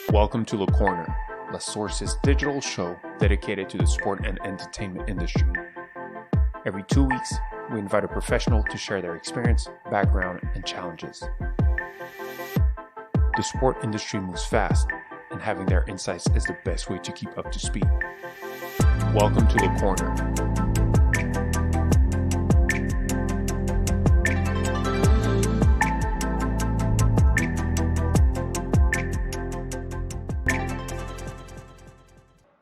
Welcome to Le Corner, La Source's digital show dedicated to the sport and entertainment industry. Every 2 weeks, we invite a professional to share their experience, background, and challenges. The sport industry moves fast, and having their insights is the best way to keep up to speed. Welcome to Le Corner.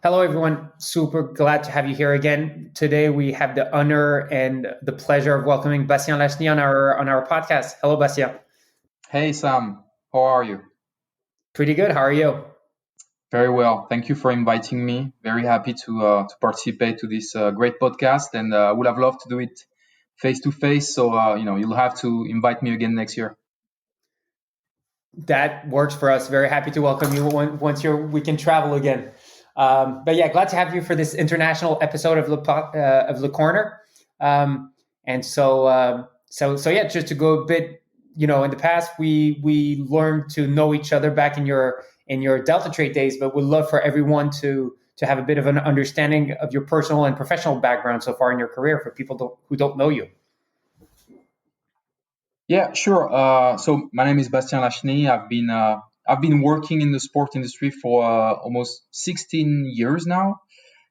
Hello, everyone. Super glad to have you here again. Today, we have the honor and the pleasure of welcoming Bastien Lacheny on our podcast. Hello, Bastien. Hey, Sam. How are you? Pretty good. How are you? Very well. Thank you for inviting me. Very happy to participate to this great podcast, and I would have loved to do it face to face. So you'll have to invite me again next year. That works for us. Very happy to welcome you once we can travel again. But yeah, glad to have you for this international episode of Le Corner. So yeah, just to go a bit, in the past we learned to know each other back in your Delta Trade days, but we'd love for everyone to have a bit of an understanding of your personal and professional background so far in your career for people who don't know you. Yeah, sure. So my name is Bastien Lacheny. I've been working in the sport industry for almost 16 years now.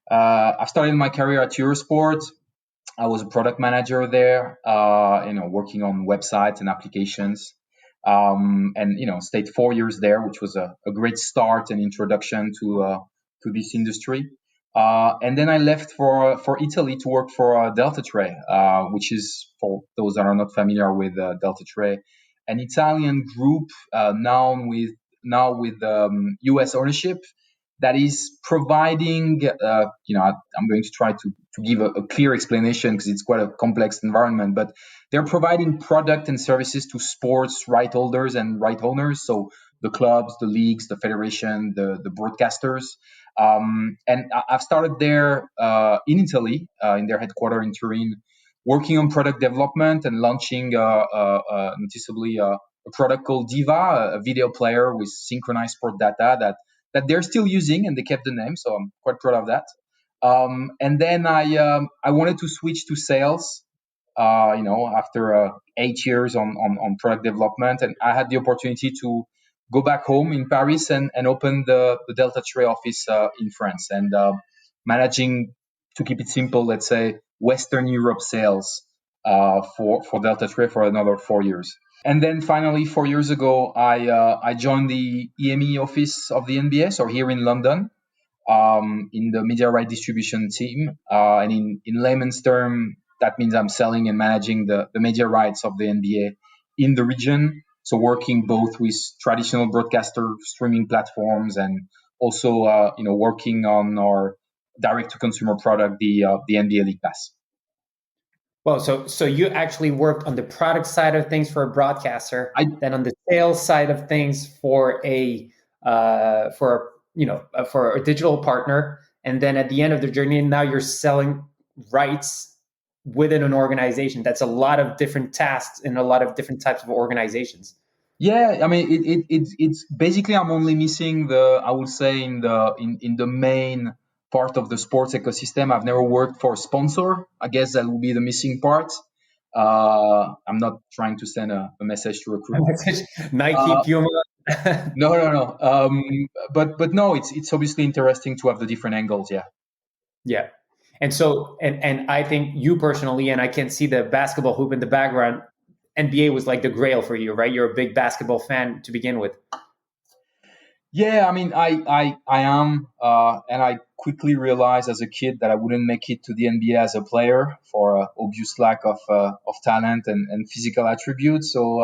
I started my career at Eurosport. I was a product manager there, working on websites and applications, and stayed 4 years there, which was a great start and introduction to this industry. And then I left for Italy to work for Delta Trade, which is, for those that are not familiar with Delta Trade, an Italian group now with US ownership that is providing, I'm going to try to give a clear explanation because it's quite a complex environment, but they're providing product and services to sports right holders and right owners. So the clubs, the leagues, the federation, the broadcasters. And I've started there in Italy, in their headquarters in Turin, working on product development and launching noticeably a product called Diva, a video player with synchronized sport data that they're still using, and they kept the name, so I'm quite proud of that. And then I wanted to switch to sales, after 8 years on product development, and I had the opportunity to go back home in Paris and open the Delta Trade office in France, and managing, to keep it simple, let's say Western Europe sales for Delta Trade for another 4 years. And then finally, 4 years ago, I joined the EMEA office of the NBA, so here in London, in the media right distribution team. And in layman's term, that means I'm selling and managing the media rights of the NBA in the region. So working both with traditional broadcaster streaming platforms and also, working on our direct-to-consumer product, the NBA League Pass. Well, so you actually worked on the product side of things for a broadcaster, then on the sales side of things for a digital partner, and then at the end of the journey, now you're selling rights within an organization. That's a lot of different tasks in a lot of different types of organizations. Yeah, I mean, it's basically, I'm only missing I would say in the main part of the sports ecosystem. I've never worked for a sponsor. I guess that will be the missing part. I'm not trying to send a message to recruiters. Nike, Puma. No. But no, it's obviously interesting to have the different angles. Yeah. Yeah. And so, and I think you personally, and I can see the basketball hoop in the background, NBA was like the grail for you, right? You're a big basketball fan to begin with. Yeah, I mean, I am, and I quickly realized as a kid that I wouldn't make it to the NBA as a player for obvious lack of talent and physical attributes. So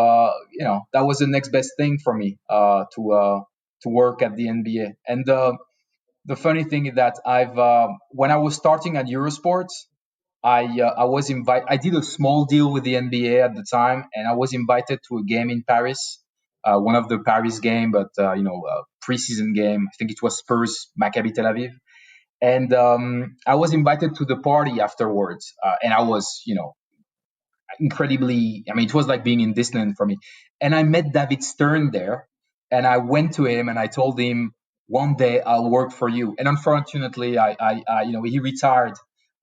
that was the next best thing for me to work at the NBA. And the funny thing is that when I was starting at Eurosport, I was invited. I did a small deal with the NBA at the time, and I was invited to a game in Paris. One of the Paris game, but preseason game. I think it was Spurs Maccabi Tel Aviv, and I was invited to the party afterwards, and I was, incredibly. I mean, it was like being in Disneyland for me. And I met David Stern there, And I went to him and I told him, one day I'll work for you. And unfortunately, he retired,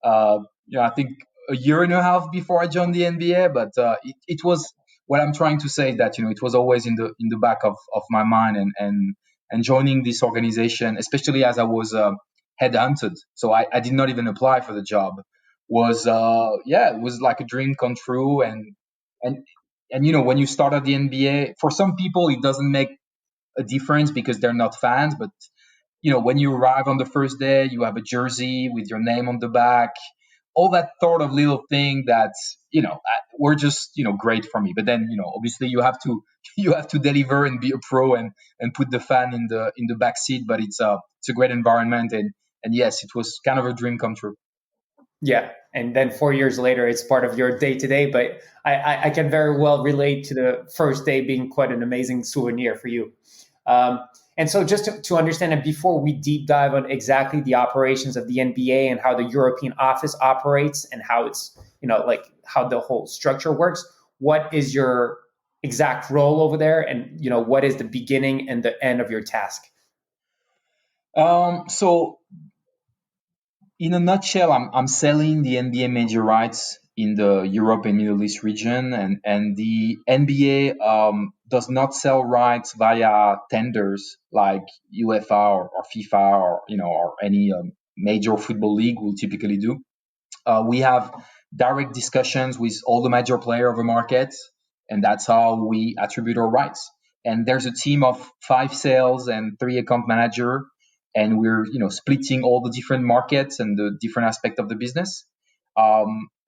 I think a year and a half before I joined the NBA. But it was, what I'm trying to say, that it was always in the back of my mind, and joining this organization, especially as I was headhunted. So I did not even apply for the job. Was it was like a dream come true. And when you start at the NBA, for some people it doesn't make a difference because they're not fans. But when you arrive on the first day, you have a jersey with your name on the back, all that sort of little thing that were just great for me. But then obviously you have to deliver and be a pro, and put the fan in the back seat. But it's a great environment, and yes, it was kind of a dream come true. Yeah. And then 4 years later, it's part of your day to day. But I can very well relate to the first day being quite an amazing souvenir for you. And so just to understand it, before we deep dive on exactly the operations of the NBA and how the European office operates and how it's, like how the whole structure works, what is your exact role over there? And, what is the beginning and the end of your task? So in a nutshell, I'm selling the NBA media rights in the Europe and Middle East region, and the NBA does not sell rights via tenders like UEFA or FIFA or any major football league will typically do. We have direct discussions with all the major players of the market, and that's how we attribute our rights. And there's a team of 5 sales and 3 account manager, and we're splitting all the different markets and the different aspect of the business.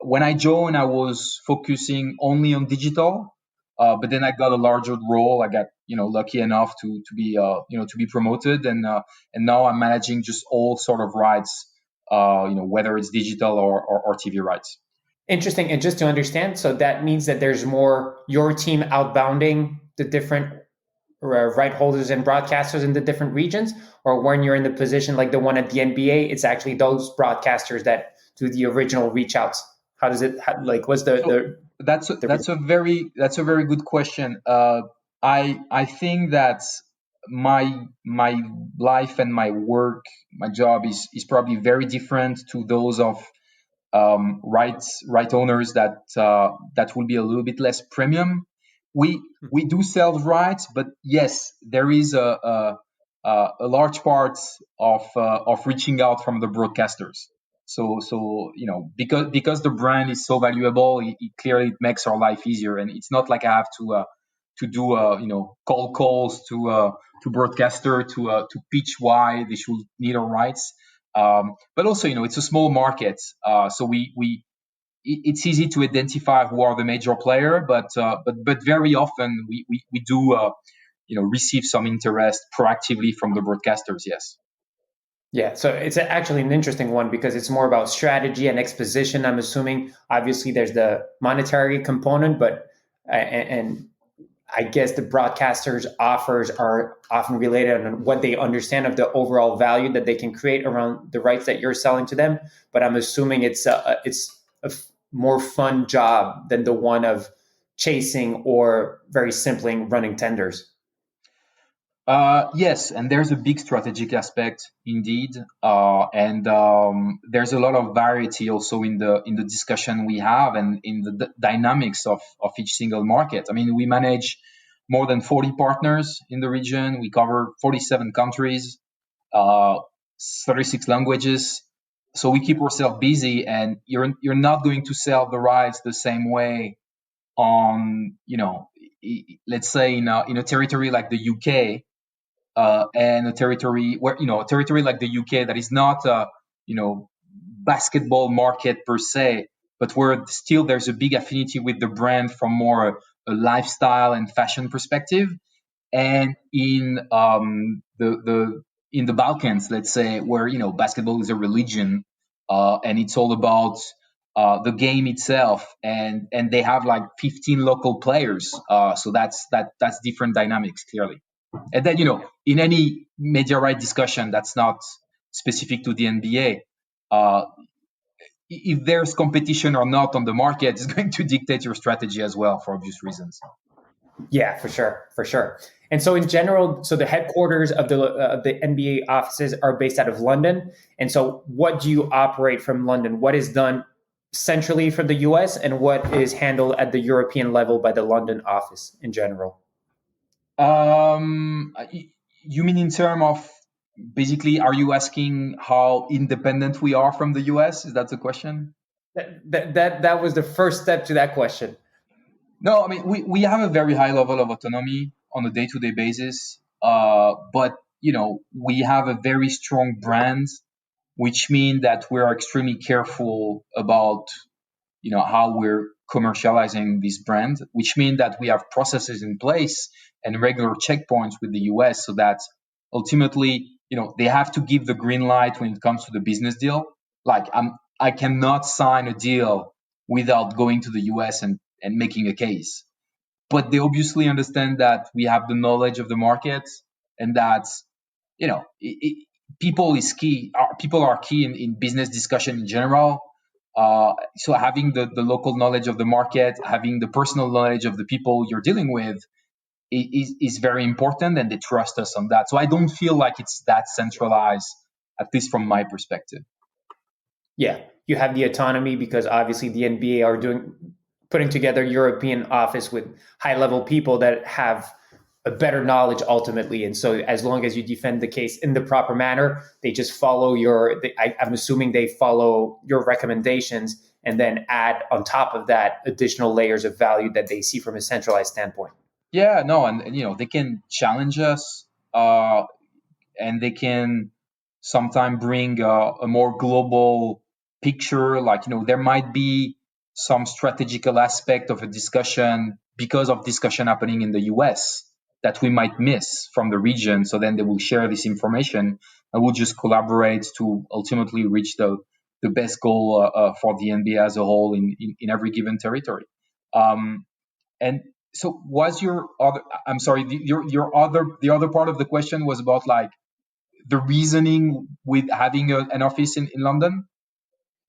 When I joined, I was focusing only on digital, but then I got a larger role. I got lucky enough to be promoted, and now I'm managing just all sort of rights, whether it's digital or TV rights. Interesting. And just to understand, so that means that there's more your team outbounding the different right holders and broadcasters in the different regions, or when you're in the position like the one at the NBA, it's actually those broadcasters that do the original reach outs. How does it what's that's a very good question. I think that my life and my work, my job is probably very different to those of right owners that will be a little bit less premium. We do sell rights, but yes, there is a large part of reaching out from the broadcasters. So because the brand is so valuable, it clearly makes our life easier, and it's not like I have to do cold calls to broadcaster to pitch why they should need our rights. But also it's a small market, so it's easy to identify who are the major player, but very often we do receive some interest proactively from the broadcasters. Yes. Yeah, so it's actually an interesting one because it's more about strategy and exposition. I'm assuming obviously there's the monetary component, but and I guess the broadcasters' offers are often related on what they understand of the overall value that they can create around the rights that you're selling to them. But I'm assuming it's a more fun job than the one of chasing or very simply running tenders. Yes, and there's a big strategic aspect indeed, and there's a lot of variety also in the discussion we have and in the dynamics of each single market. I mean, we manage more than 40 partners in the region. We cover 47 countries, 36 languages. So we keep ourselves busy, and you're not going to sell the rights the same way on let's say in a territory like the UK. And a territory like the UK that is not a basketball market per se, but where still there's a big affinity with the brand from more a lifestyle and fashion perspective. And in the Balkans, let's say, where basketball is a religion, and it's all about the game itself, and they have like 15 local players, so that's different dynamics clearly. And then, in any media right discussion that's not specific to the NBA, if there's competition or not on the market, it's going to dictate your strategy as well for obvious reasons. Yeah, for sure. And so in general, so the headquarters of the NBA offices are based out of London. And so what do you operate from London? What is done centrally from the US and what is handled at the European level by the London office in general? You mean in terms of basically, are you asking how independent we are from the US? Is that the question? That was the first step to that question. No, I mean, we have a very high level of autonomy on a day-to-day basis. But, we have a very strong brand, which means that we're extremely careful about, how we're commercializing this brand, which means that we have processes in place and regular checkpoints with the US so that ultimately, they have to give the green light when it comes to the business deal. Like I cannot sign a deal without going to the US and making a case. But they obviously understand that we have the knowledge of the market and that, people is key. People are key in business discussion in general. So having the local knowledge of the market, having the personal knowledge of the people you're dealing with is very important, and they trust us on that. So I don't feel like it's that centralized, at least from my perspective. Yeah, you have the autonomy because obviously the NBA are putting together European office with high level people that have a better knowledge ultimately. And so as long as you defend the case in the proper manner, they just follow I'm assuming they follow your recommendations and then add on top of that additional layers of value that they see from a centralized standpoint. Yeah, no, and they can challenge us, and they can sometimes bring a more global picture. Like, there might be some strategical aspect of a discussion because of discussion happening in the US that we might miss from the region. So then they will share this information and we'll just collaborate to ultimately reach the best goal for the NBA as a whole in every given territory. And so was your other, I'm sorry, the other part of the question was about like the reasoning with having an office in London?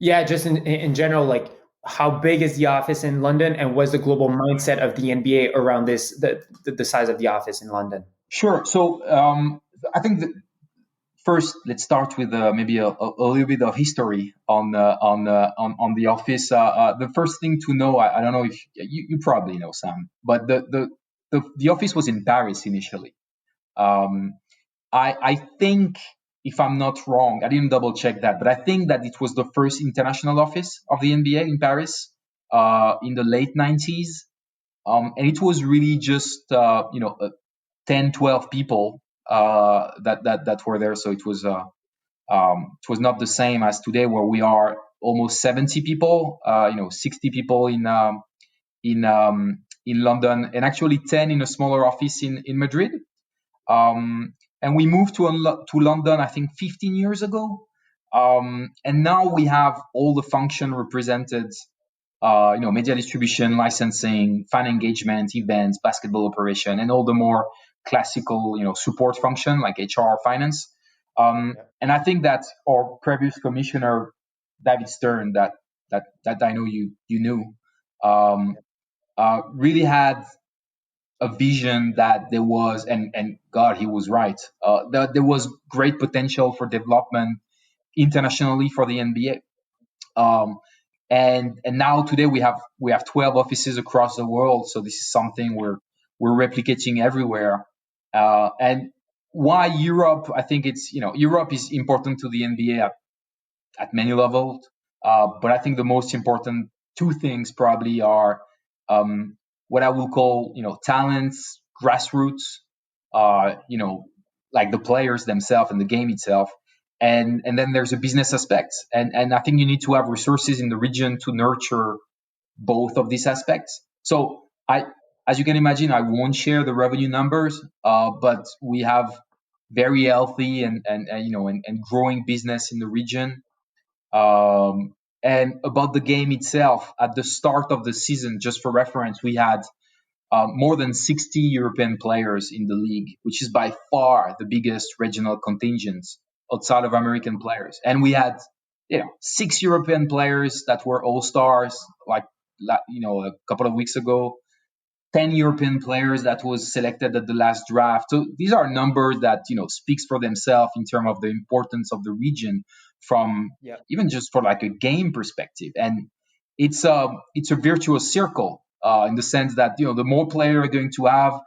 Yeah, just in general, like how big is the office in London and what's the global mindset of the NBA around the size of the office in London? Sure. So I think that first, let's start with maybe a little bit of history on the office. The first thing to know, I don't know if you probably know, Sam, but the office was in Paris initially. I think, if I'm not wrong, I didn't double check that, but I think that it was the first international office of the NBA in Paris in the late 90s. And it was really just 10, 12 people that were there. So it was not the same as today, where we are almost 70 people. 60 people in London, and actually 10 in a smaller office in Madrid. And we moved to London, I think, 15 years ago. And now we have all the function represented. Media distribution, licensing, fan engagement, events, basketball operation, and all the more classical, support function like HR, finance. And I think that our previous commissioner, David Stern, that I know you knew, really had a vision that there was, and God, he was right, that there was great potential for development internationally for the NBA. And now today we have 12 offices across the world. So this is something we're replicating everywhere. And why Europe? I think it's, Europe is important to the NBA at many levels. But I think the most important two things probably are what I will call, talents, grassroots, like the players themselves and the game itself. And then there's a business aspect. And I think you need to have resources in the region to nurture both of these aspects. So as you can imagine, I won't share the revenue numbers, but we have very healthy and growing business in the region. And about the game itself, at the start of the season, just for reference, we had more than 60 European players in the league, which is by far the biggest regional contingent outside of American players. And we had, 6 European players that were all stars, like, a couple of weeks ago. 10 European players that was selected at the last draft. So these are numbers that speaks for themselves in terms of the importance of the region from even just for like a game perspective. And it's a virtuous circle in the sense that the more player are going to have,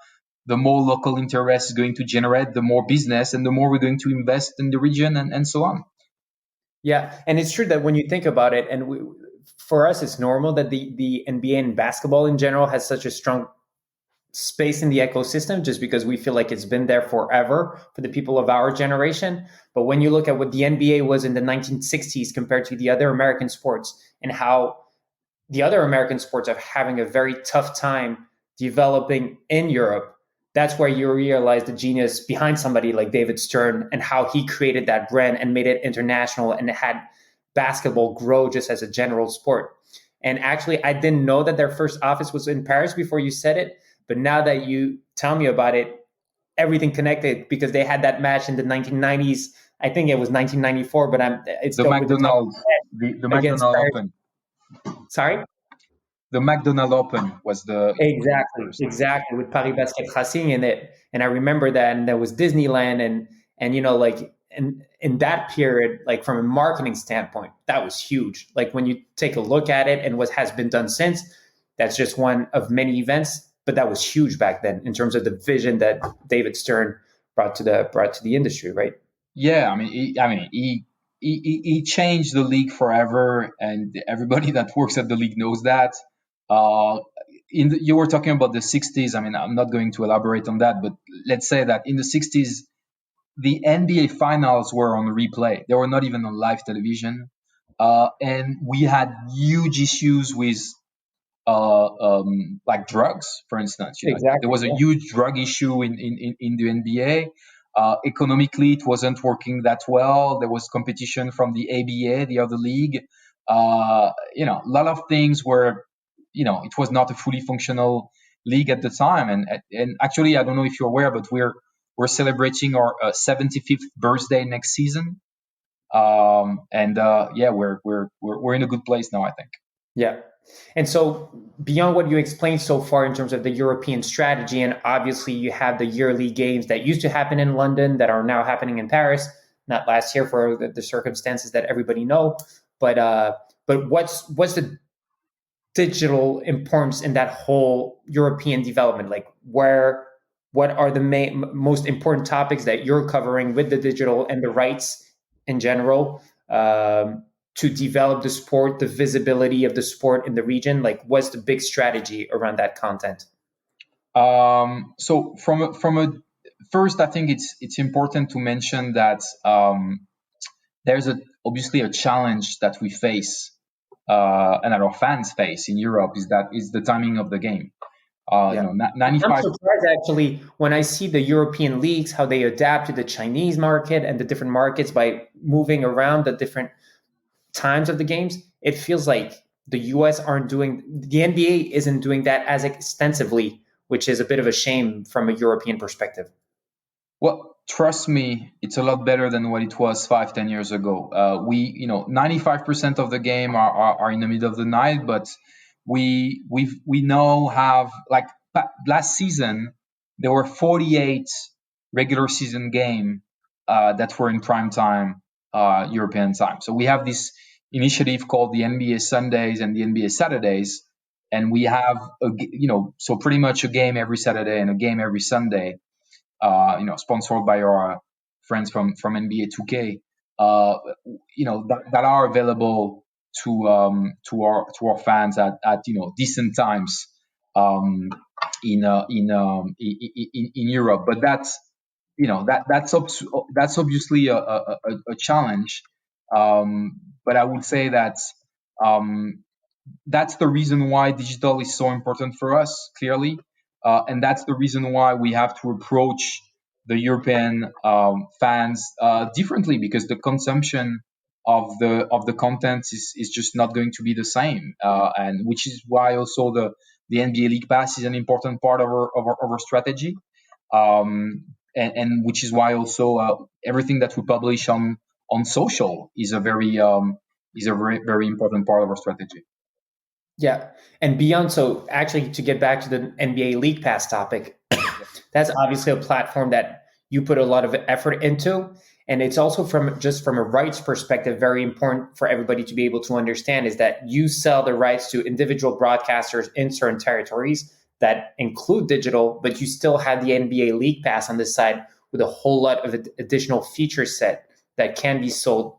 the more local interest is going to generate, the more business, and the more we're going to invest in the region, and so on. Yeah, and it's true that when you think about it, and for us, it's normal that the NBA and basketball in general has such a strong space in the ecosystem, just because we feel like it's been there forever for the people of our generation. But when you look at what the NBA was in the 1960s compared to the other American sports, and how the other American sports are having a very tough time developing in Europe, that's where you realize the genius behind somebody like David Stern and how he created that brand and made it international and had basketball grow just as a general sport. And actually, I didn't know that their first office was in Paris before you said it. But now that you tell me about it, everything connected, because they had that match in the 1990s. I think it was 1994, but it's the McDonald's, the McDonald's Open. Sorry? The McDonald's Open was the exactly with Paris Basket Racing in it. And I remember that, and there was Disneyland, and like in that period, like from a marketing standpoint, that was huge. Like when you take a look at it and what has been done since, that's just one of many events. But that was huge back then in terms of the vision that David Stern brought to the industry, right? Yeah, he changed the league forever, and everybody that works at the league knows that. You were talking about the 60s. I'm not going to elaborate on that, but let's say that in the 60s, the NBA finals were on replay. They were not even on live television, and we had huge issues with like drugs, for instance. Exactly, there was a huge drug issue in the NBA. Economically, it wasn't working that well. There was competition from the ABA, the other league. A lot of things were, it was not a fully functional league at the time. And actually, I don't know if you're aware, but we're celebrating our 75th birthday next season. We're in a good place now, I think. Yeah. And so beyond what you explained so far in terms of the European strategy, and obviously you have the yearly games that used to happen in London that are now happening in Paris, not last year for the circumstances that everybody know, but what's the digital importance in that whole European development? Like what are the most important topics that you're covering with the digital and the rights in general? To develop the sport, the visibility of the sport in the region? Like, what's the big strategy around that content? So from a first, I think it's important to mention that there's obviously a challenge that we face and that our fans face in Europe is the timing of the game. 95. I'm surprised actually when I see the European leagues, how they adapt to the Chinese market and the different markets by moving around the different times of the games. It feels like the US the NBA isn't doing that as extensively, which is a bit of a shame from a European perspective. Well, trust me, it's a lot better than what it was 5-10 years ago. 95% of the game are in the middle of the night, but we now have, like, last season there were 48 regular season game that were in prime time European time. So we have this initiative called the NBA Sundays and the NBA Saturdays, and we have so pretty much a game every Saturday and a game every Sunday, sponsored by our friends from NBA 2K, that are available to our fans at decent times in Europe. But that's obviously a challenge. But I would say that that's the reason why digital is so important for us, clearly. And that's the reason why we have to approach the European fans differently, because the consumption of the content is just not going to be the same. And which is why also the NBA League Pass is an important part of our strategy. And which is why also everything that we publish on social is a very very important part of our strategy. Yeah. And beyond, so actually to get back to the NBA League Pass topic, that's obviously a platform that you put a lot of effort into. And it's also from a rights perspective, very important for everybody to be able to understand is that you sell the rights to individual broadcasters in certain territories that include digital, but you still have the NBA League Pass on this side with a whole lot of additional feature set that can be sold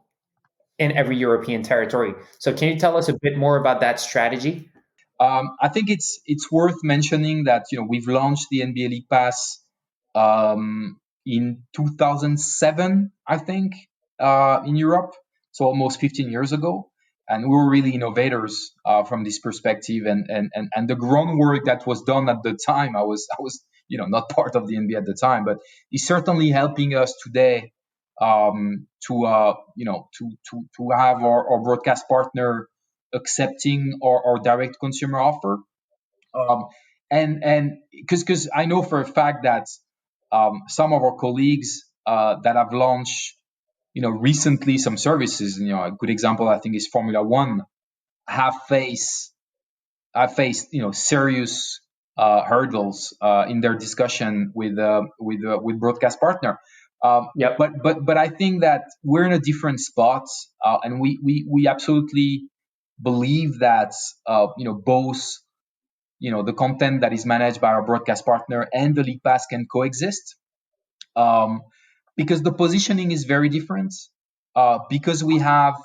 in every European territory. So can you tell us a bit more about that strategy? I think it's worth mentioning that we've launched the NBA League Pass in 2007, I think, in Europe, so almost 15 years ago, and we were really innovators from this perspective, and the groundwork that was done at the time. I was not part of the NBA at the time, but it's certainly helping us today to have our broadcast partner accepting our direct consumer offer. Um, and because I know for a fact that some of our colleagues that have launched, recently some services, a good example I think is Formula One, have faced serious hurdles in their discussion with broadcast partner. Yep. But I think that we're in a different spot, and we absolutely believe that both the content that is managed by our broadcast partner and the league pass can coexist, um, because the positioning is very different, because we have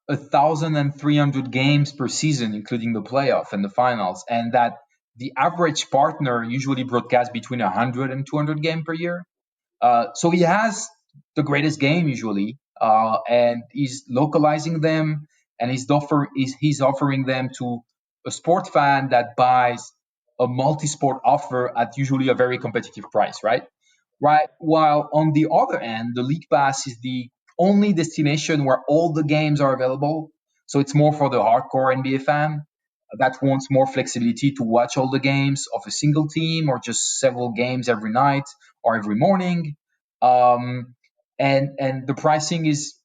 1,300 games per season, including the playoff and the finals, and that the average partner usually broadcasts between 100 and 200 games per year. So he has the greatest game usually, and he's localizing them, and he's offering them to a sport fan that buys a multi-sport offer at usually a very competitive price, right? Right. While on the other end, the League Pass is the only destination where all the games are available. So it's more for the hardcore NBA fan that wants more flexibility to watch all the games of a single team or just several games every night or every morning. Um, and the pricing is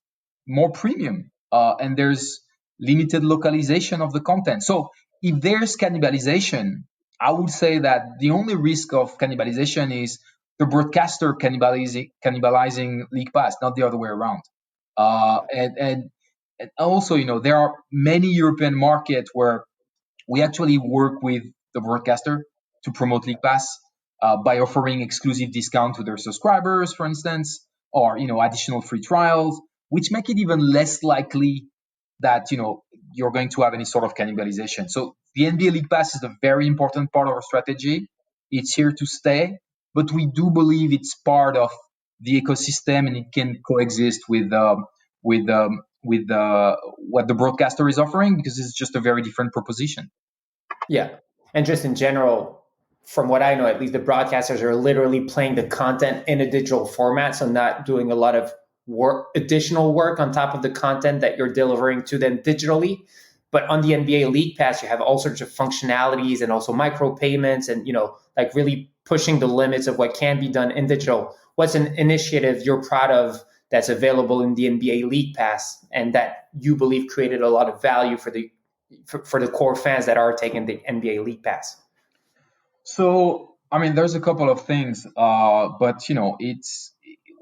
more premium, and there's limited localization of the content. So if there's cannibalization, I would say that the only risk of cannibalization is the broadcaster cannibalizing League Pass, not the other way around. And also, there are many European markets where we actually work with the broadcaster to promote League Pass, by offering exclusive discount to their subscribers, for instance, or additional free trials, which make it even less likely that you're going to have any sort of cannibalization. So the NBA League Pass is a very important part of our strategy. It's here to stay, but we do believe it's part of the ecosystem and it can coexist with what the broadcaster is offering, because it's just a very different proposition. Yeah. And just in general, from what I know, at least the broadcasters are literally playing the content in a digital format. So not doing a lot of additional work on top of the content that you're delivering to them digitally. But on the NBA League Pass, you have all sorts of functionalities and also micro payments and, like really pushing the limits of what can be done in digital. What's an initiative you're proud of that's available in the NBA League Pass and that you believe created a lot of value for the core fans that are taking the NBA League Pass? So, I mean, there's a couple of things, but it's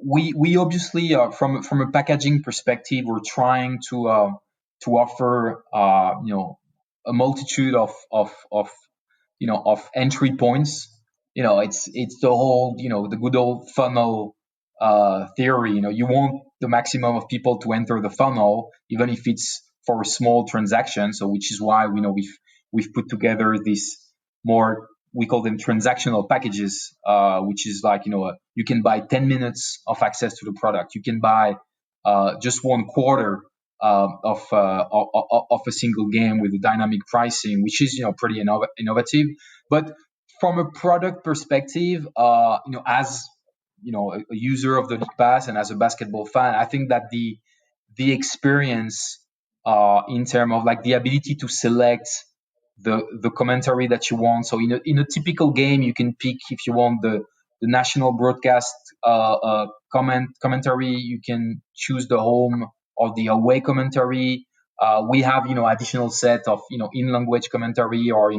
we obviously, from a packaging perspective, we're trying to offer a multitude of entry points. It's the whole the good old funnel theory. You want the maximum of people to enter the funnel, even if it's for a small transaction. So, which is why we've put together this more, we call them transactional packages, which is like you can buy 10 minutes of access to the product. You can buy just 1/4 of a single game with a dynamic pricing, which is pretty innovative. But from a product perspective, as a user of the League Pass and as a basketball fan, I think that the experience, in terms of like the ability to select the commentary that you want. So in a typical game, you can pick if you want the national broadcast commentary. You can choose the home or the away commentary. We have additional set of in language commentary, or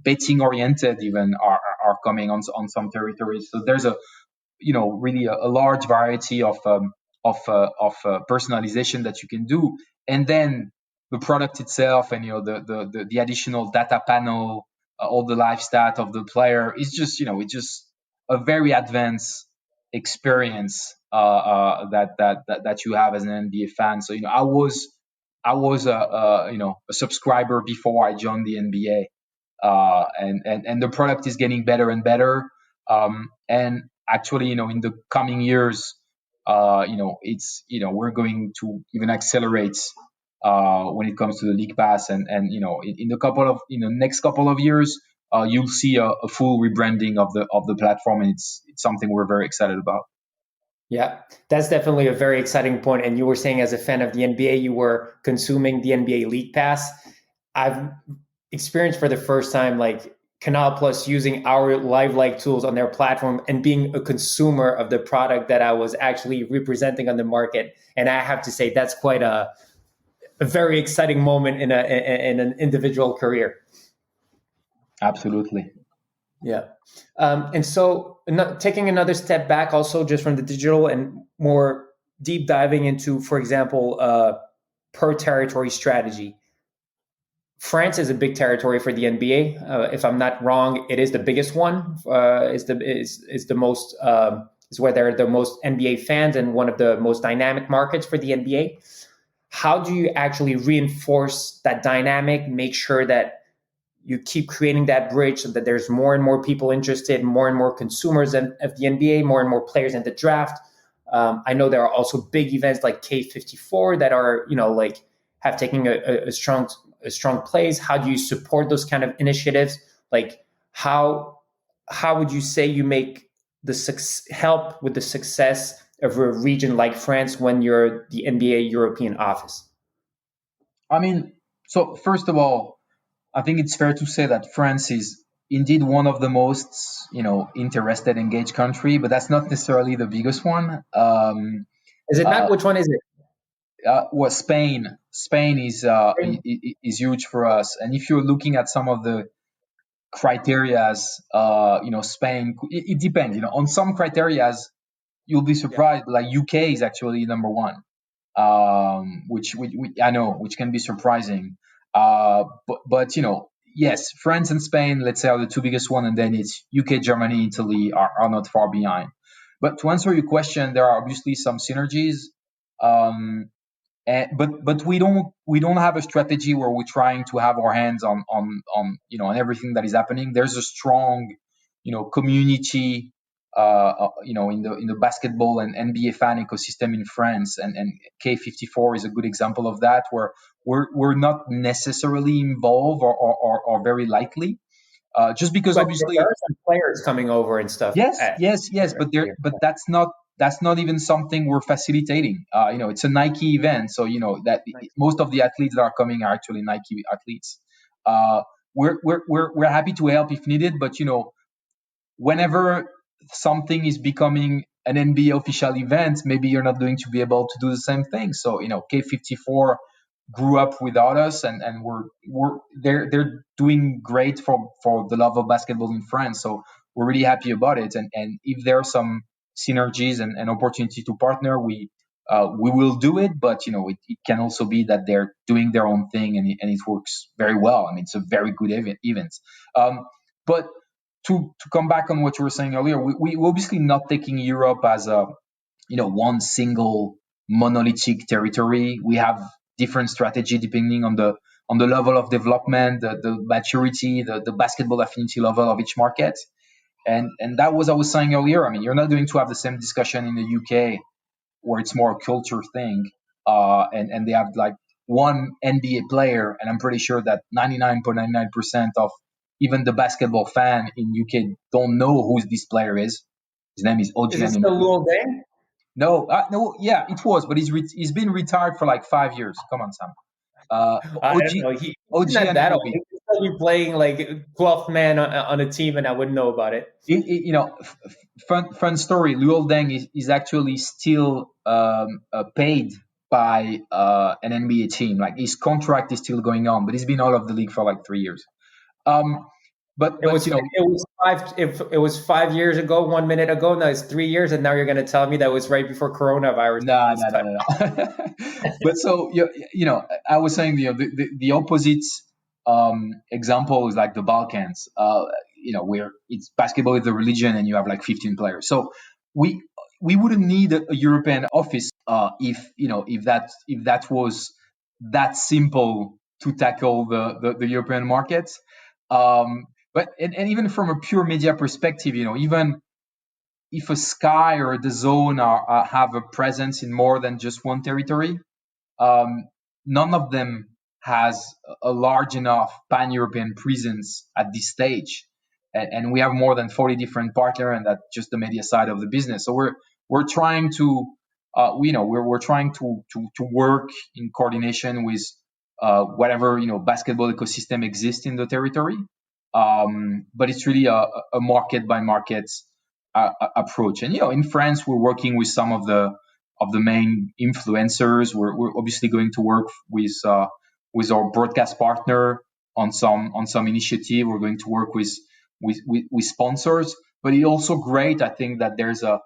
betting oriented even are coming on some territories. So there's a really a large variety of personalization that you can do. And then the product itself, and the additional data panel, all the live stat of the player is just it's just a very advanced experience that you have as an NBA fan. So I was a subscriber before I joined the NBA, and the product is getting better and better. And actually, in the coming years, it's we're going to even accelerate when it comes to the League Pass, and in the next couple of years, you'll see a full rebranding of the platform, and it's something we're very excited about. Yeah, that's definitely a very exciting point. And you were saying, as a fan of the NBA, you were consuming the NBA League Pass. I've experienced for the first time like Canal Plus using our live tools on their platform and being a consumer of the product that I was actually representing on the market. And I have to say that's quite a very exciting moment in an individual career. Absolutely. Yeah. And so taking another step back also just from the digital and more deep diving into, for example, per territory strategy. France is a big territory for the NBA. If I'm not wrong, it is the biggest one. Is the most is where there are the most NBA fans and one of the most dynamic markets for the NBA. How do you actually reinforce that dynamic? Make sure that you keep creating that bridge so that there's more and more people interested, more and more consumers of the NBA, more and more players in the draft. I know there are also big events like K54 that are, have taken a strong place. How do you support those kind of initiatives? Like how would you say you make help with the success of a region like France when you're the NBA European office? I mean, so first of all, I think it's fair to say that France is indeed one of the most, interested, engaged country, but that's not necessarily the biggest one. Is it not? Which one is it? Well, Spain. Spain is huge for us, and if you're looking at some of the criterias, Spain. It depends. On some criterias, you'll be surprised. Yeah. Like UK is actually number one, which I know, which can be surprising. But yes, France and Spain, let's say, are the two biggest one, and then it's UK, Germany, Italy are not far behind. But to answer your question, there are obviously some synergies. But we don't have a strategy where we're trying to have our hands on everything that is happening. There's a strong community in the basketball and NBA fan ecosystem in France, and K54 is a good example of that, where we're not necessarily involved or very likely, just because but obviously there are some players coming over and stuff. Yes, but that's not even something we're facilitating. It's a Nike event, so that most of the athletes that are coming are actually Nike athletes. We're happy to help if needed, but whenever something is becoming an NBA official event, maybe you're not going to be able to do the same thing. So K54 grew up without us, and they're doing great for the love of basketball in France. So we're really happy about it. And if there are some synergies and opportunity to partner, we will do it. But it can also be that they're doing their own thing, and it works very well. I mean, it's a very good event. But to come back on what you were saying earlier, we obviously not taking Europe as a one single monolithic territory. We have different strategy depending on the level of development, the maturity, the basketball affinity level of each market. And that was I was saying earlier. I mean, you're not going to have the same discussion in the UK, where it's more a culture thing, and they have like one NBA player, and I'm pretty sure that 99.99% of even the basketball fan in UK don't know who this player is. His name is OG. Is it still Luol Deng? No, yeah, it was, but he's been retired for like 5 years. Come on, Sam. I don't know. He's not that old. He could still be playing like 12th man on a team, and I wouldn't know about it. Fun story. Luol Deng is actually still paid by an NBA team. Like his contract is still going on, but he's been out of the league for like 3 years. But It was you know, it was five. If it was 5 years ago, 1 minute ago, now it's 3 years, and now you're going to tell me that was right before coronavirus. no. But so you know, I was saying the opposite example is like the Balkans. You know, where it's basketball is the religion, and you have like 15 players. So we wouldn't need a European office if that was that simple to tackle the European markets. But and even from a pure media perspective, you know, even if a Sky or the Zone have a presence in more than just one territory, none of them has a large enough pan-European presence at this stage. And we have more than 40 different partners, and that's just the media side of the business. So we're trying to we're trying to work in coordination with whatever basketball ecosystem exists in the territory. But it's really a market by market approach. And in France, we're working with some of the main influencers. We're obviously going to work with our broadcast partner on some initiative. We're going to work with sponsors. But it's also great, I think, that there's a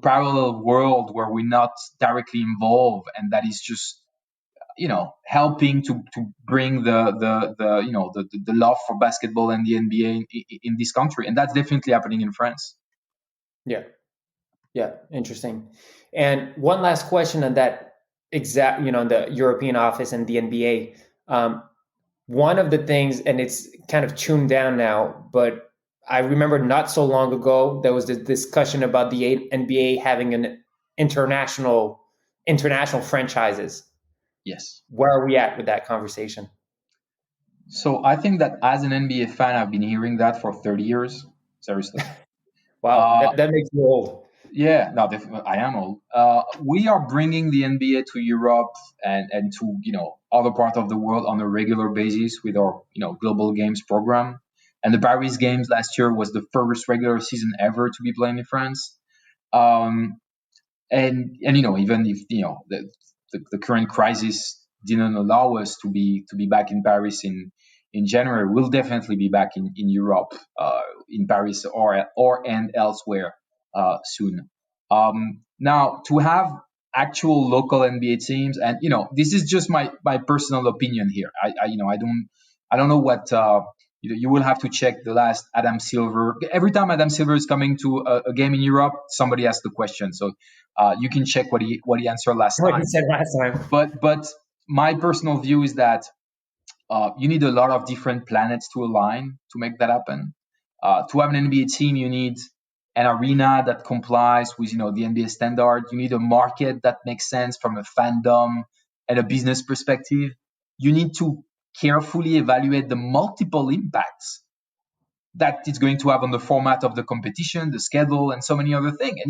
parallel world where we're not directly involved, and that is just helping to bring the love for basketball and the NBA in this country, and that's definitely happening in France. Yeah, interesting. And one last question on that exact, the European office and the NBA. One of the things, and it's kind of tuned down now, but I remember not so long ago there was this discussion about the NBA having an international franchises. Yes. Where are we at with that conversation? So I think that as an NBA fan, I've been hearing that for 30 years. Seriously. Wow, that makes you old. Yeah, no, I am old. We are bringing the NBA to Europe and to other parts of the world on a regular basis with our global games program. And the Paris Games last year was the first regular season ever to be played in France. And even if the current crisis didn't allow us to be back in Paris in January, we'll definitely be back in Europe, in Paris and elsewhere soon. Now, to have actual local NBA teams, and this is just my personal opinion here. I don't know what you will have to check the last Adam Silver. Every time Adam Silver is coming to a game in Europe, somebody asks the question. So you can check what he answered last time. What he said last time. But my personal view is that you need a lot of different planets to align to make that happen. To have an NBA team, you need an arena that complies with the NBA standard. You need a market that makes sense from a fandom and a business perspective. You need to carefully evaluate the multiple impacts that it's going to have on the format of the competition, the schedule, and so many other things.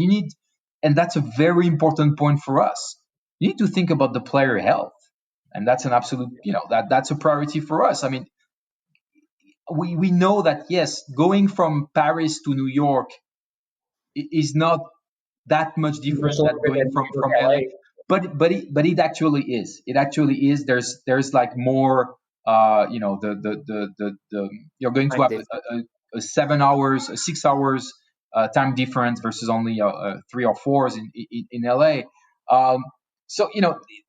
And that's a very important point for us. You need to think about the player health, and that's an absolute, that's a priority for us. I mean, we know that yes, going from Paris to New York is not that much different than going from LA. But it actually is. It actually is. There's like more. You're going to have a 7 hours, 6 hours time difference versus only 3 or 4 in LA. So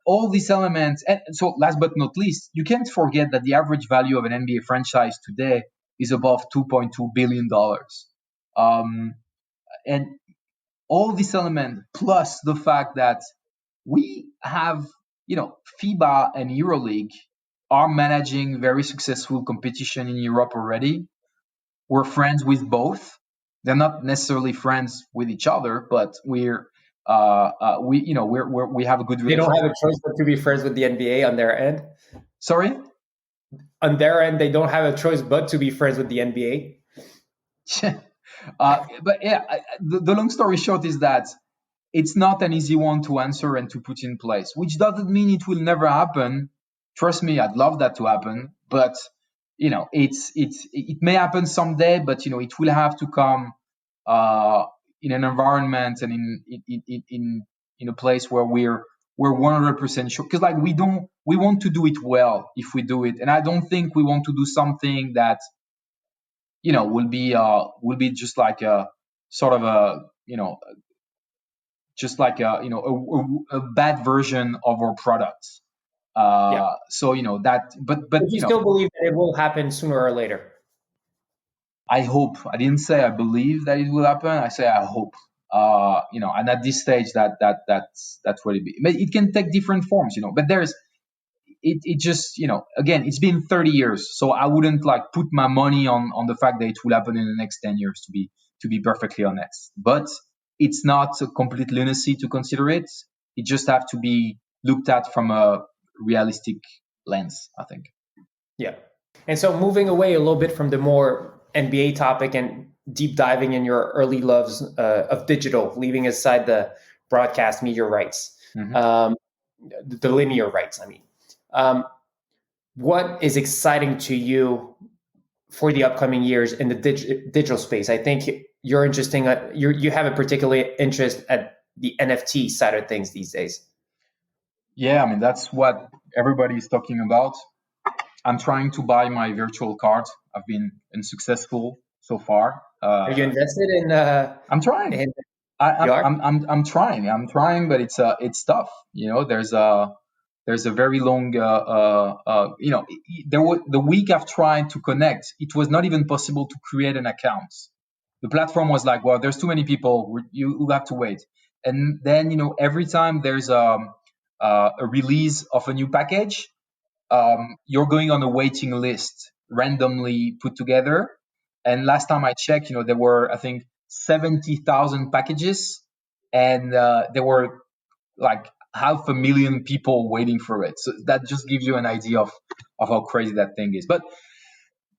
all these elements, and so last but not least, you can't forget that the average value of an NBA franchise today is above $2.2 billion. And all this element, plus the fact that we have, FIBA and EuroLeague are managing very successful competition in Europe already. We're friends with both. They're not necessarily friends with each other, but we have a good relationship. They don't have a choice but to be friends with the NBA on their end. Sorry? On their end, they don't have a choice but to be friends with the NBA. But yeah, the long story short is that it's not an easy one to answer and to put in place, which doesn't mean it will never happen. Trust me, I'd love that to happen, but it may happen someday, but it will have to come in an environment and in a place where we're we're 100% sure, because like we want to do it well if we do it, and I don't think we want to do something that will be just like a sort of a just like a bad version of our product. So that, but you still believe that it will happen sooner or later? I hope. I didn't say I believe that it will happen. I say I hope. And at this stage, that's what it be. But it can take different forms, But there's it just again, it's been 30 years, so I wouldn't like put my money on the fact that it will happen in the next 10 years. To be perfectly honest, but it's not a complete lunacy to consider it. It just have to be looked at from a realistic lens, I think. Yeah. And so moving away a little bit from the more NBA topic and deep diving in your early loves of digital, leaving aside the broadcast media rights, the linear rights, I mean. What is exciting to you for the upcoming years in the digital space? I think you're interesting. You have a particular interest at the NFT side of things these days. Yeah, I mean, that's what everybody is talking about. I'm trying to buy my virtual card. I've been unsuccessful so far. Are you invested in? I'm trying. I'm trying, but it's tough. There's a very long. The week I've tried to connect, it was not even possible to create an account. The platform was like, well, there's too many people. You have to wait. And then every time there's a release of a new package, you're going on a waiting list randomly put together. And last time I checked, there were, I think, 70,000 packages, and there were like 500,000 people waiting for it. So that just gives you an idea of how crazy that thing is. But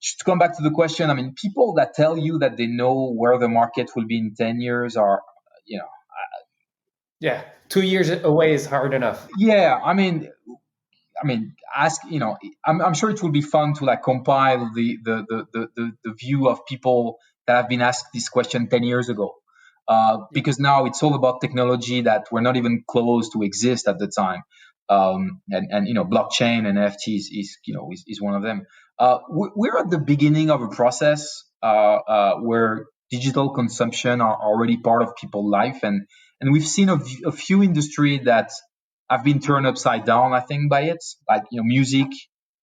just to come back to the question, I mean, people that tell you that they know where the market will be in 10 years are, yeah, 2 years away is hard enough. Yeah, I mean, ask. I'm sure it will be fun to like compile the view of people that have been asked this question 10 years ago, because now it's all about technology that were not even close to exist at the time, and blockchain and NFTs is one of them. We're at the beginning of a process where digital consumption are already part of people's life, and we've seen a few industries that have been turned upside down, I think, by it, like music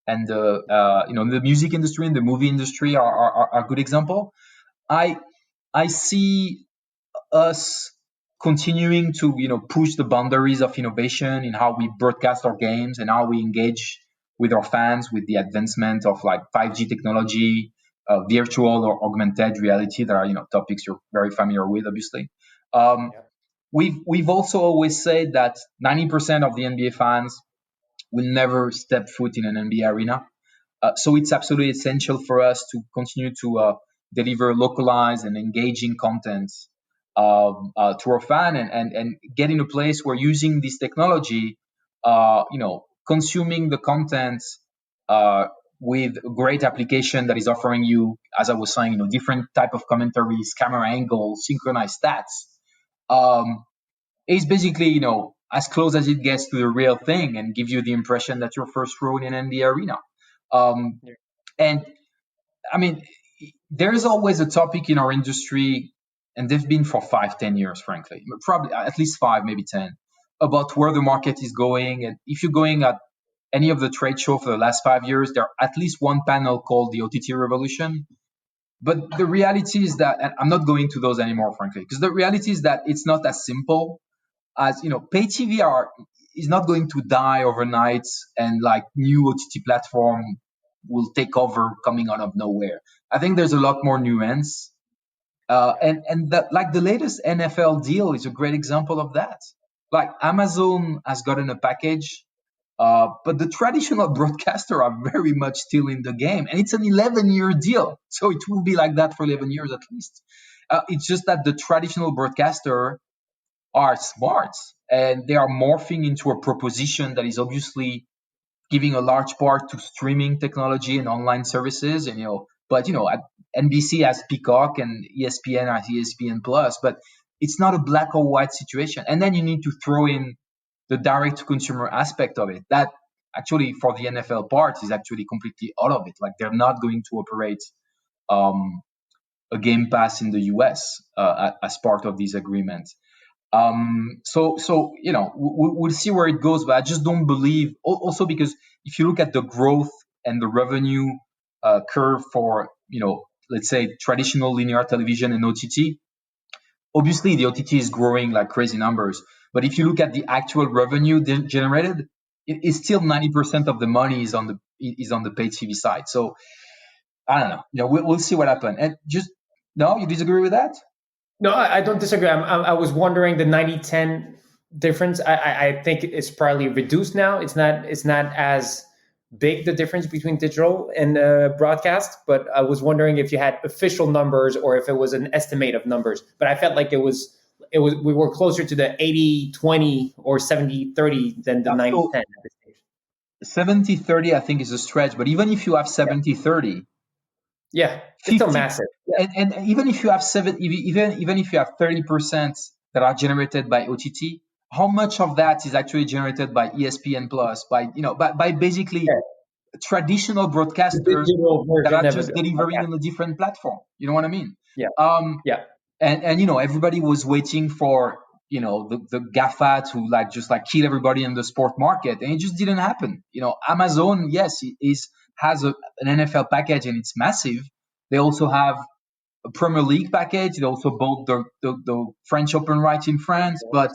and the music industry and the movie industry are a good example. I see us continuing to push the boundaries of innovation in how we broadcast our games and how we engage with our fans with the advancement of like 5G technology, virtual or augmented reality that are topics you're very familiar with, obviously. We've also always said that 90% of the NBA fans will never step foot in an NBA arena. So it's absolutely essential for us to continue to deliver localized and engaging content to our fan, and get in a place where using this technology, consuming the content with a great application that is offering you, as I was saying, different type of commentaries, camera angles, synchronized stats. Is basically, as close as it gets to the real thing and give you the impression that you're first row in an NBA arena. And I mean, there's always a topic in our industry, and they've been for 5-10 years, frankly, probably at least 5, maybe 10, about where the market is going. And if you're going at any of the trade show for the last 5 years, there are at least one panel called the OTT Revolution. But the reality is that, and I'm not going to those anymore, frankly, because the reality is that it's not as simple as, pay TV is not going to die overnight and like new OTT platform will take over coming out of nowhere. I think there's a lot more nuance. And that, like the latest NFL deal is a great example of that. Like Amazon has gotten a package, but the traditional broadcaster are very much still in the game, and it's an 11-year deal, so it will be like that for 11 years at least. It's just that the traditional broadcaster are smart, and they are morphing into a proposition that is obviously giving a large part to streaming technology and online services. And but NBC has Peacock and ESPN has ESPN Plus, but it's not a black or white situation. And then you need to throw in the direct to consumer aspect of it. That actually for the NFL part is actually completely out of it. Like they're not going to operate a Game Pass in the US as part of this agreement. So we'll see where it goes, but I just don't believe. Also, because if you look at the growth and the revenue curve for let's say traditional linear television and OTT, obviously the OTT is growing like crazy numbers. But if you look at the actual revenue generated, it's still 90% of the money is on the paid TV side. So I don't know. We'll see what happens. And no, you disagree with that? No, I don't disagree. I was wondering the 90-10 difference. I think it's probably reduced now. It's not as big, the difference between digital and broadcast. But I was wondering if you had official numbers or if it was an estimate of numbers. But I felt like it was we were closer to the 80-20 or 70-30 than the 90-10 at this stage. 70-30, I think, is a stretch. But even if you have 70-30, yeah, it's still massive. And even if you have even if you have 30% that are generated by OTT, how much of that is actually generated by ESPN Plus, by basically traditional broadcasters that are just delivering on a different platform? You know what I mean? Yeah. And everybody was waiting for the GAFA to just kill everybody in the sport market, and it just didn't happen. Amazon, yes, has an NFL package and it's massive. They also have a Premier League package. They also bought the French Open rights in France, but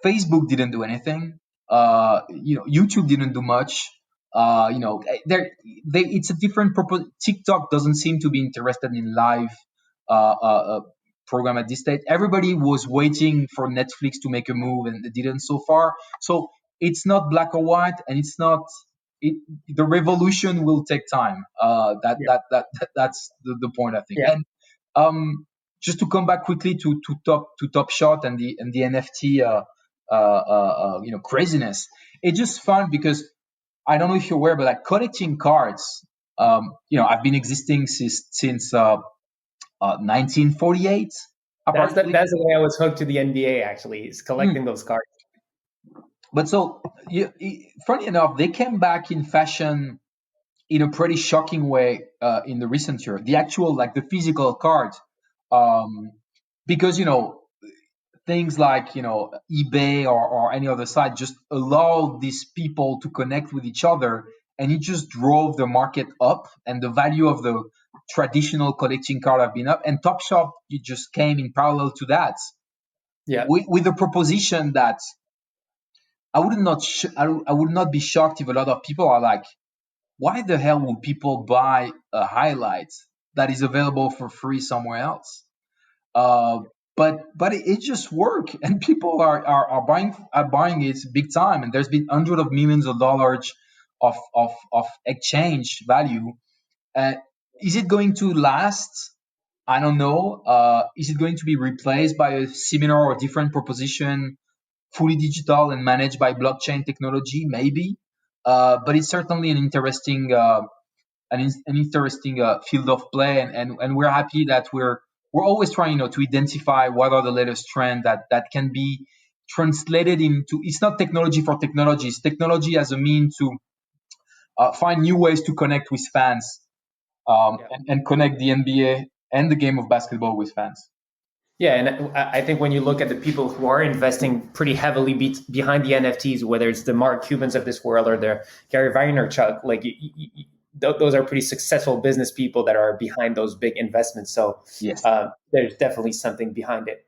Facebook didn't do anything. YouTube didn't do much. It's a different purpose. TikTok doesn't seem to be interested in live program at this stage. Everybody was waiting for Netflix to make a move, and they didn't so far. So it's not black or white, and it's not. The revolution will take time. That's the point, I think. Yeah. And just to come back quickly to Top Shot and the NFT craziness. It's just fun because I don't know if you're aware, but collecting cards. I've been existing since 1948. That's the way I was hooked to the NBA. Actually, is collecting those cards. But so, funny enough, they came back in fashion in a pretty shocking way in the recent year. The actual, the physical card, because things like eBay or any other site just allow these people to connect with each other, and it just drove the market up, and the value of the traditional collecting card have been up. And Top Shop, it just came in parallel to that, with the proposition that I would not be shocked if a lot of people are like, why the hell would people buy a highlight that is available for free somewhere else? But it just works, and people are buying it big time, and there's been hundreds of millions of dollars of exchange value. Is it going to last? I don't know. Is it going to be replaced by a similar or different proposition, fully digital and managed by blockchain technology? Maybe, but it's certainly an interesting field of play, and we're happy that we're always trying to identify what are the latest trends that can be translated into. It's not technology for technology. It's technology as a means to find new ways to connect with fans, and connect the NBA and the game of basketball with fans. Yeah, and I think when you look at the people who are investing pretty heavily behind the NFTs, whether it's the Mark Cubans of this world or the Gary Vaynerchuk, those are pretty successful business people that are behind those big investments. So yes, there's definitely something behind it.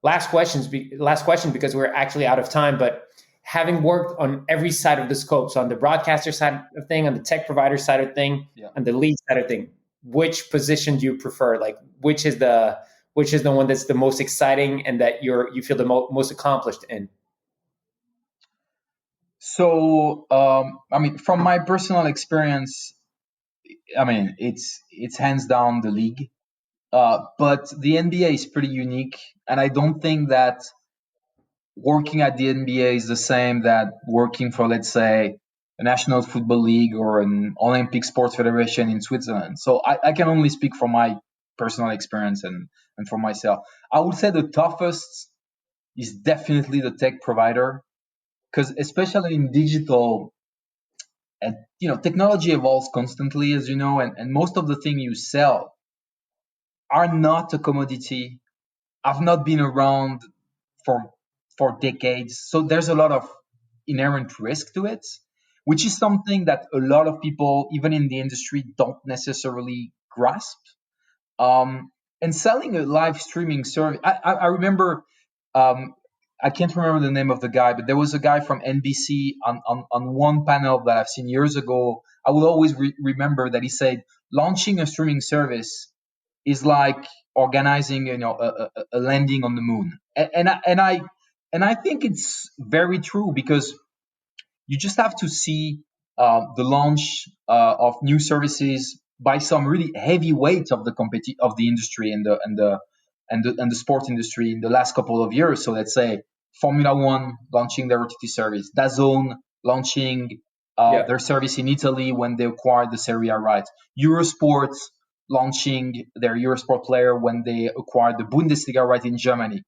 Last question, because we're actually out of time. But having worked on every side of the scope, so on the broadcaster side of thing, on the tech provider side of thing, on the league side of thing, which position do you prefer? Which is the one that's the most exciting and that you feel the most accomplished in? So, from my personal experience, it's hands down the league. But the NBA is pretty unique, and I don't think that working at the NBA is the same that working for, let's say, a National Football League or an Olympic Sports Federation in Switzerland. So I can only speak from my personal experience and for myself. I would say the toughest is definitely the tech provider, because especially in digital, and technology evolves constantly, as you know, and most of the things you sell are not a commodity. I've not been around for decades, so there's a lot of inherent risk to it, which is something that a lot of people, even in the industry, don't necessarily grasp. And selling a live streaming service, I remember, I can't remember the name of the guy, but there was a guy from NBC on one panel that I've seen years ago. I will always remember that he said launching a streaming service is like organizing, a landing on the moon. And I think it's very true, because you just have to see the launch of new services by some really heavyweights of the industry and the sport industry in the last couple of years. So let's say Formula One launching their OTT service, DAZN launching their service in Italy when they acquired the Serie A rights, Eurosport launching their Eurosport player when they acquired the Bundesliga right in Germany.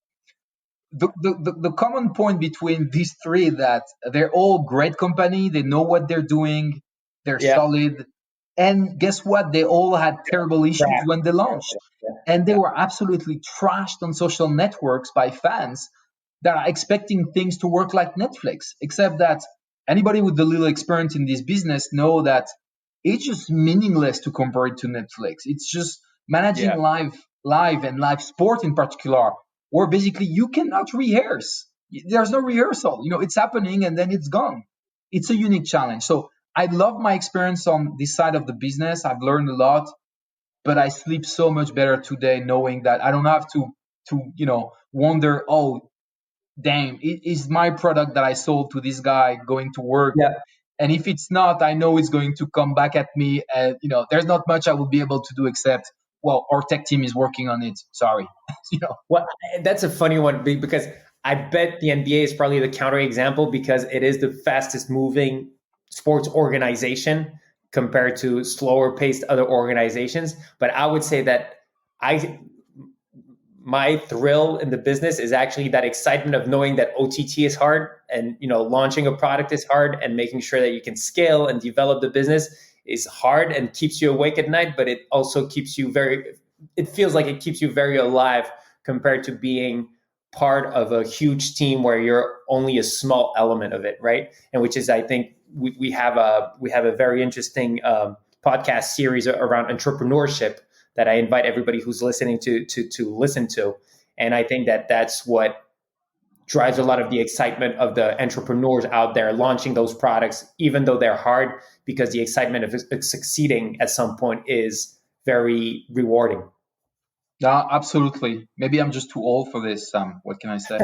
The common point between these three, that they're all great company, they know what they're doing, they're solid, and guess what? They all had terrible issues when they launched, and they were absolutely trashed on social networks by fans that are expecting things to work like Netflix, except that anybody with a little experience in this business know that it's just meaningless to compare it to Netflix. It's just managing live and live sport in particular, where basically you cannot rehearse. There's no rehearsal. It's happening and then it's gone. It's a unique challenge. So I love my experience on this side of the business. I've learned a lot, but I sleep so much better today knowing that I don't have to wonder, oh, damn, is my product that I sold to this guy going to work? Yeah. And if it's not, I know it's going to come back at me. And, there's not much I will be able to do except, well, our tech team is working on it. Sorry. Well, that's a funny one, because I bet the NBA is probably the counterexample, because it is the fastest moving sports organization compared to slower paced other organizations. But I would say that my thrill in the business is actually that excitement of knowing that OTT is hard, and launching a product is hard, and making sure that you can scale and develop the business is hard and keeps you awake at night. But it also keeps you it feels like it keeps you very alive compared to being part of a huge team where you're only a small element of it, right? And which is, I think, we have a very interesting podcast series around entrepreneurship that I invite everybody who's listening to listen to. And I think that that's what drives a lot of the excitement of the entrepreneurs out there launching those products, even though they're hard, because the excitement of succeeding at some point is very rewarding. Yeah, absolutely. Maybe I'm just too old for this, Sam. What can I say?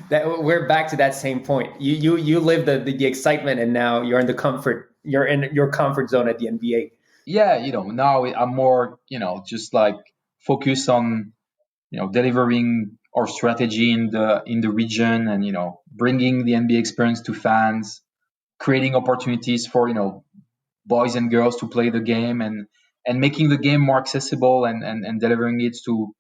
That we're back to that same point. You live the excitement, and now you're in your comfort zone at the NBA. Yeah, now I'm more, just like focus on, delivering our strategy in the region, and bringing the NBA experience to fans, creating opportunities for boys and girls to play the game, and making the game more accessible, and delivering it to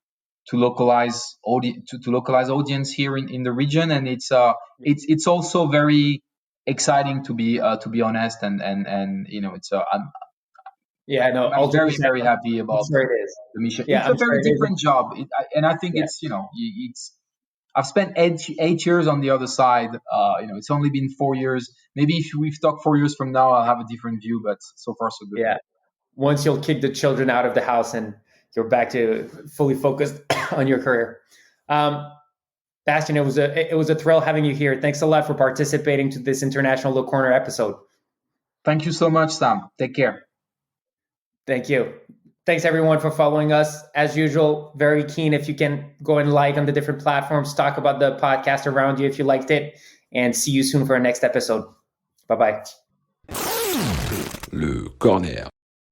localize audience here in the region. And it's also very exciting, to be honest, and it's I'm very, very happy about the mission. Yeah, it's a very different job, and I think it's. I've spent 8 years on the other side. It's only been 4 years. Maybe if we've talked 4 years from now, I'll have a different view. But so far, so good. Yeah. Once you'll kick the children out of the house and you're back to fully focused on your career. Bastien, it was a thrill having you here. Thanks a lot for participating to this International Low Corner episode. Thank you so much, Sam. Take care. Thank you. Thanks everyone for following us. As usual, very keen if you can go and like on the different platforms, talk about the podcast around you if you liked it, and see you soon for our next episode. Bye-bye. Le corner.